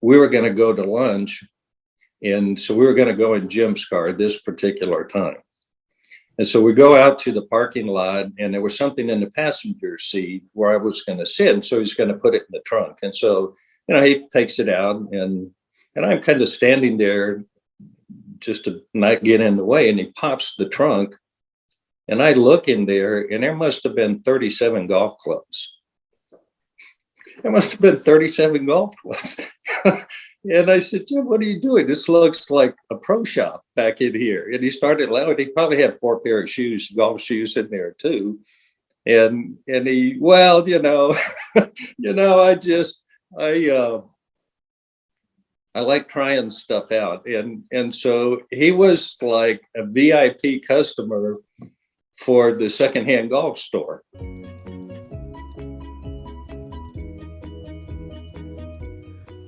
we were going to go to lunch. And so we were going to go in Jim's car this particular time. And so we go out to the parking lot, and there was something in the passenger seat where I was going to sit. And so he's going to put it in the trunk. And so, he takes it out, and I'm kind of standing there just to not get in the way. And he pops the trunk, and I look in there, and there must have been 37 golf clubs. There must have been 37 golf clubs. And I said, Jim, what are you doing? This looks like a pro shop back in here. And he started laughing. He probably had 4 pair of shoes, golf shoes in there too. And he, well, I like trying stuff out. And so he was like a VIP customer for the secondhand golf store.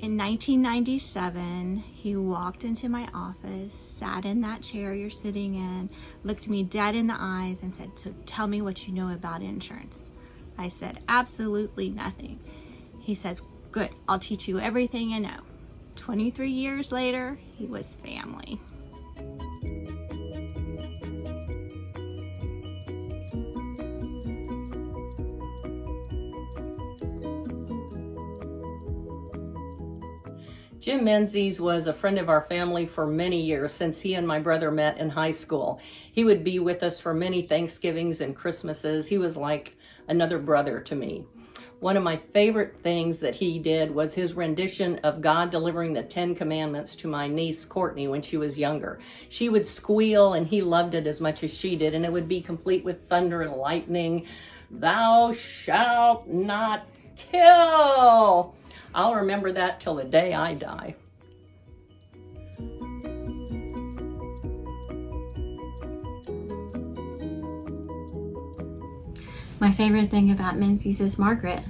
In 1997, he walked into my office, sat in that chair you're sitting in, looked me dead in the eyes and said, "So tell me what you know about insurance." I said, "Absolutely nothing." He said, "Good, I'll teach you everything I know." 23 years later, he was family. Jim Menzies was a friend of our family for many years since he and my brother met in high school. He would be with us for many Thanksgivings and Christmases. He was like another brother to me. One of my favorite things that he did was his rendition of God delivering the 10 Commandments to my niece Courtney when she was younger. She would squeal and he loved it as much as she did, and it would be complete with thunder and lightning. "Thou shalt not kill." I'll remember that till the day I die. My favorite thing about Menzies is Margaret.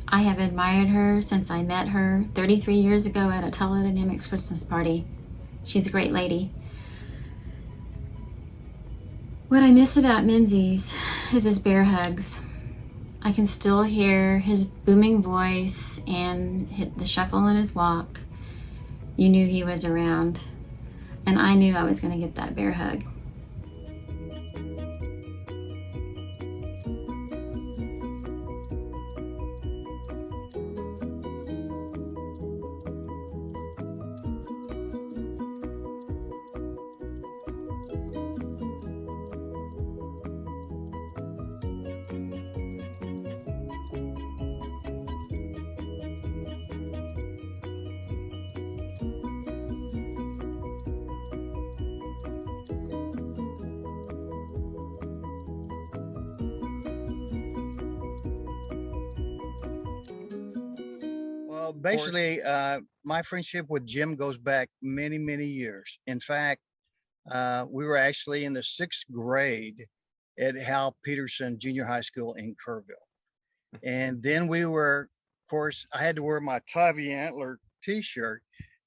I have admired her since I met her 33 years ago at a Teledynamics Christmas party. She's a great lady. What I miss about Menzies is his bear hugs. I can still hear his booming voice and the shuffle in his walk. You knew he was around, and I knew I was going to get that bear hug. Basically, my friendship with Jim goes back many, many years. In fact, we were actually in the 6th grade at Hal Peterson Junior High School in Kerrville. And then we were, of course, I had to wear my Tivy Antler t-shirt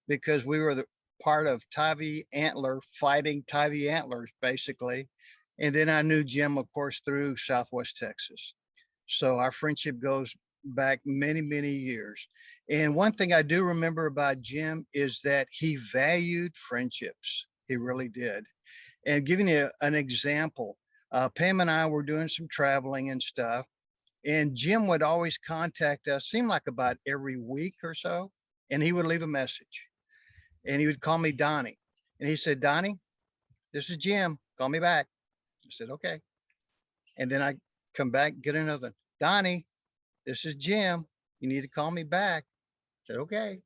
because we were the part of Tivy Antler fighting Tivy Antlers, basically. And then I knew Jim, of course, through Southwest Texas. So our friendship goes back many, many years. And one thing I do remember about Jim is that he valued friendships. He really did. And giving you an example, Pam and I were doing some traveling and stuff, and Jim would always contact us, seemed like about every week or so, and he would leave a message. And he would call me Donnie. And he said, "Donnie, this is Jim. Call me back." I said, "Okay." And then I come back, get another, "Donnie, this is Jim. You need to call me back." I said, "Okay."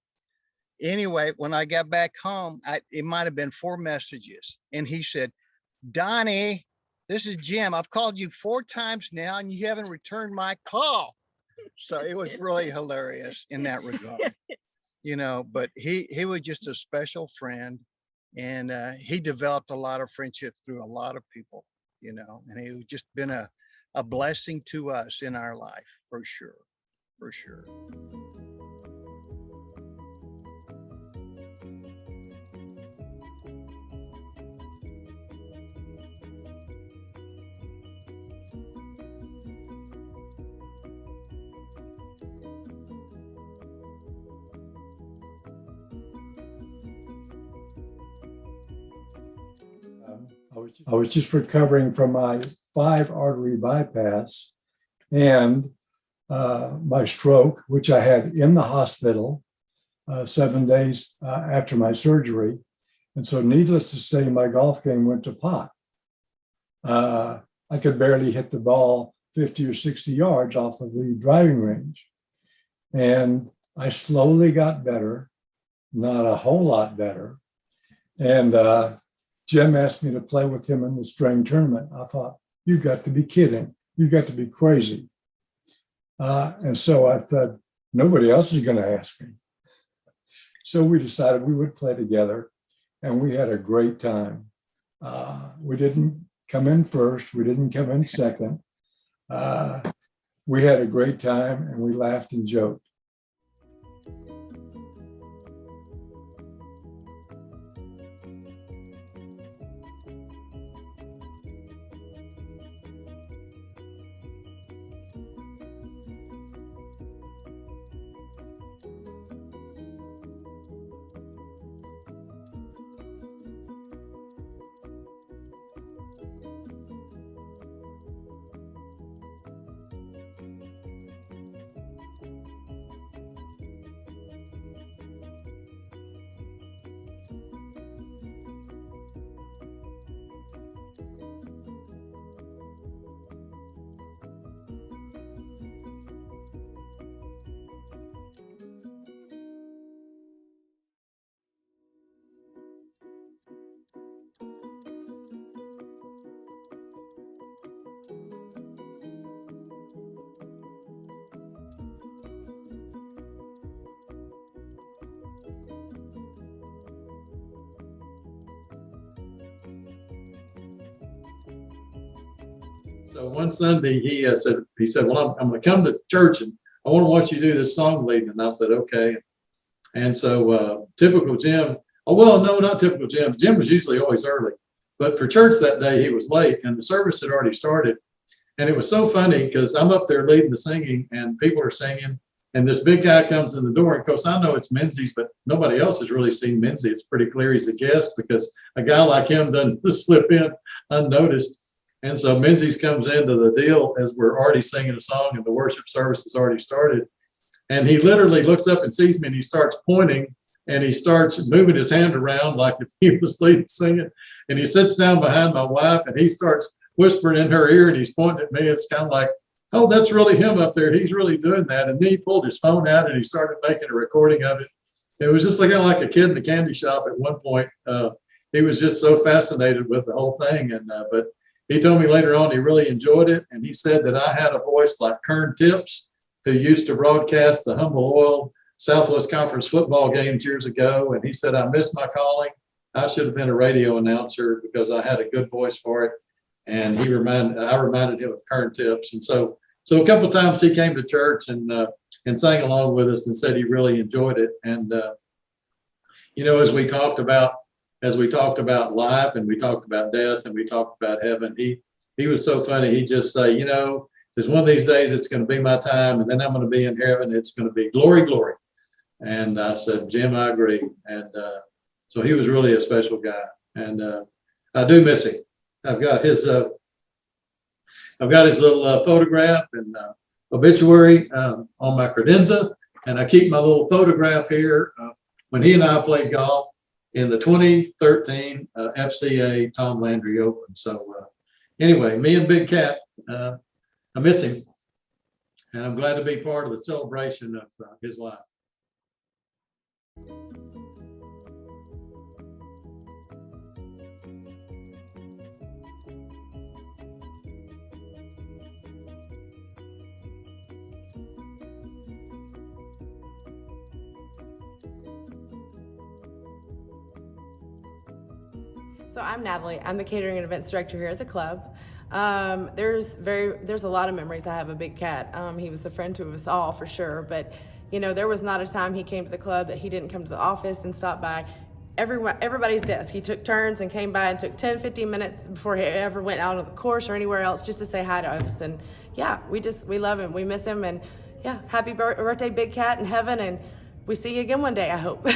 Anyway, when I got back home, it might have been 4 messages. And he said, "Donnie, this is Jim. I've called you 4 times now and you haven't returned my call." So it was really hilarious in that regard, but he was just a special friend, and he developed a lot of friendship through a lot of people, and he was just been a blessing to us in our life, for sure. For sure. I was just recovering from my 5-artery bypass and my stroke, which I had in the hospital 7 days after my surgery. And so needless to say, my golf game went to pot. I could barely hit the ball 50 or 60 yards off of the driving range. And I slowly got better, not a whole lot better. And Jim asked me to play with him in the string tournament. I thought, you got to be kidding. You got to be crazy. And so I thought, nobody else is going to ask me. So we decided we would play together, and we had a great time. We didn't come in first. We didn't come in second. We had a great time, and we laughed and joked. So one Sunday he said, well, I'm going to come to church and I want to watch you do this song leading. And I said, okay. And so typical Jim, oh, well, no, not typical Jim. Jim was usually always early, but for church that day, he was late and the service had already started. And it was so funny because I'm up there leading the singing and people are singing. And this big guy comes in the door. And of course, I know it's Menzies, but nobody else has really seen Menzies. It's pretty clear he's a guest because a guy like him doesn't just slip in unnoticed. And so Menzies comes into the deal as we're already singing a song and the worship service has already started. And he literally looks up and sees me and he starts pointing and he starts moving his hand around like if he was leading singing. And he sits down behind my wife and he starts whispering in her ear and he's pointing at me. It's kind of like, oh, that's really him up there. He's really doing that. And then he pulled his phone out and he started making a recording of it. It was just like a kid in the candy shop at one point. He was just so fascinated with the whole thing. And but he told me later on he really enjoyed it. And he said that I had a voice like Kern Tips, who used to broadcast the Humble Oil Southwest Conference football games years ago. And he said, I missed my calling. I should have been a radio announcer because I had a good voice for it. And I reminded him of Kern Tips. And so a couple of times he came to church and sang along with us and said he really enjoyed it. And, as we talked about life and we talked about death and we talked about heaven, he was so funny. He'd just say, says one of these days it's going to be my time and then I'm going to be in heaven. It's going to be glory, glory. And I said, Jim, I agree. And so he was really a special guy. And I do miss him. I've got his little photograph and obituary on my credenza. And I keep my little photograph here when he and I played golf in the 2013 FCA Tom Landry Open. So anyway, me and Big Cat, I miss him. And I'm glad to be part of the celebration of his life. So I'm Natalie. I'm the catering and events director here at the club. There's a lot of memories I have of Big Cat. He was a friend to us all for sure, but there was not a time he came to the club that he didn't come to the office and stop by everybody's desk. He took turns and came by and took 10-15 minutes before he ever went out on the course or anywhere else just to say hi to us. And yeah, we love him. We miss him. And yeah, happy birthday, Big Cat in heaven. And we see you again one day, I hope.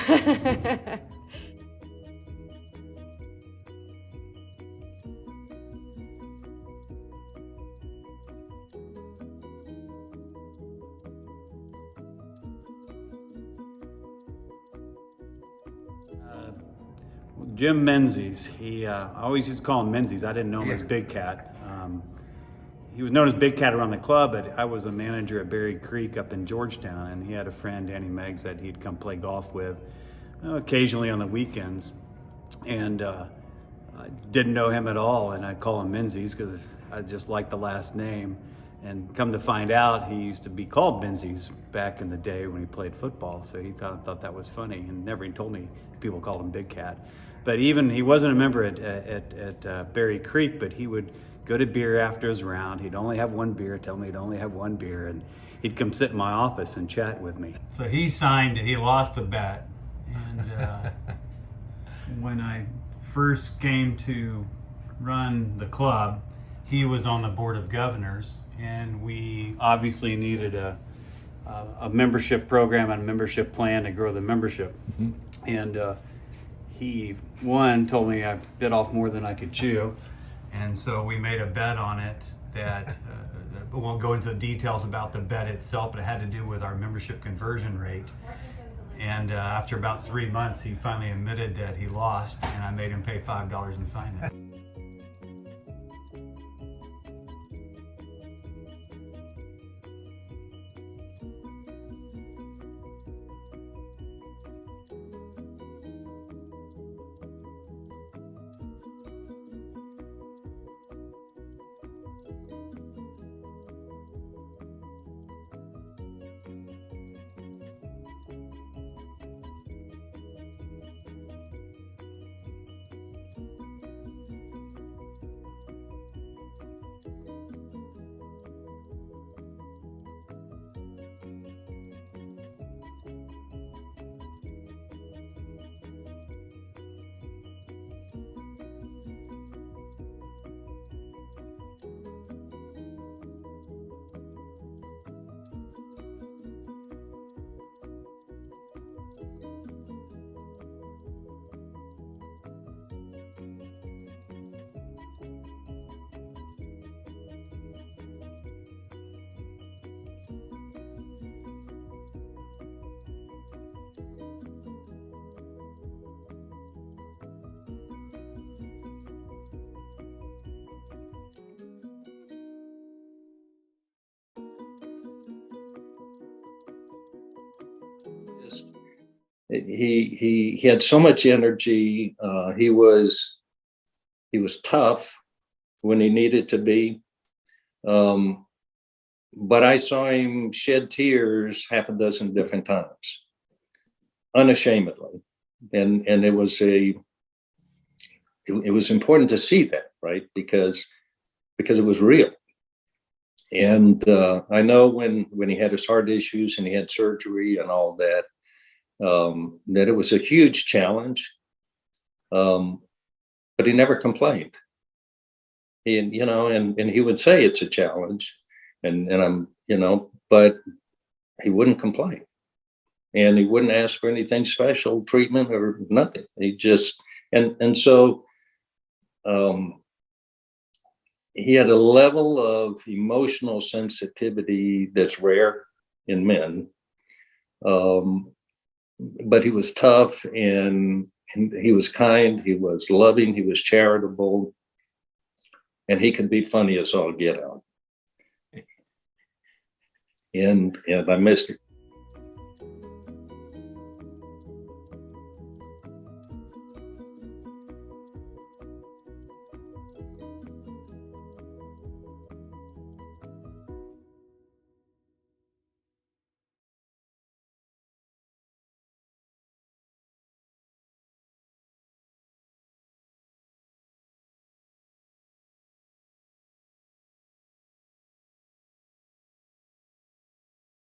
Jim Menzies. I always used to call him Menzies. I didn't know him as Big Cat. He was known as Big Cat around the club, but I was a manager at Berry Creek up in Georgetown, and he had a friend, Danny Meggs, that he'd come play golf with occasionally on the weekends. And I didn't know him at all, and I call him Menzies because I just liked the last name. And come to find out, he used to be called Menzies back in the day when he played football. So he thought that was funny, and never even told me people called him Big Cat. But even he wasn't a member at Berry Creek, but he would go to beer after his round. He'd only have one beer, tell me he'd only have one beer, and he'd come sit in my office and chat with me. So he lost the bet. And when I first came to run the club, he was on the board of governors, and we obviously needed a membership program and a membership plan to grow the membership. Mm-hmm. And he told me I bit off more than I could chew, and so we made a bet on it that we won't go into the details about the bet itself, but it had to do with our membership conversion rate. And after about 3 months, he finally admitted that he lost, and I made him pay $5 and sign it. He had so much energy. He was tough when he needed to be. But I saw him shed tears half a dozen different times, unashamedly. And it was important to see that, right? Because it was real. And I know when he had his heart issues and he had surgery and all that, that it was a huge challenge, but he never complained. And he would say it's a challenge, and I'm, but he wouldn't complain, and he wouldn't ask for anything special, treatment or nothing. He just, and so he had a level of emotional sensitivity that's rare in men. But he was tough, and he was kind, he was loving, he was charitable, and he could be funny as all get out. And I missed it.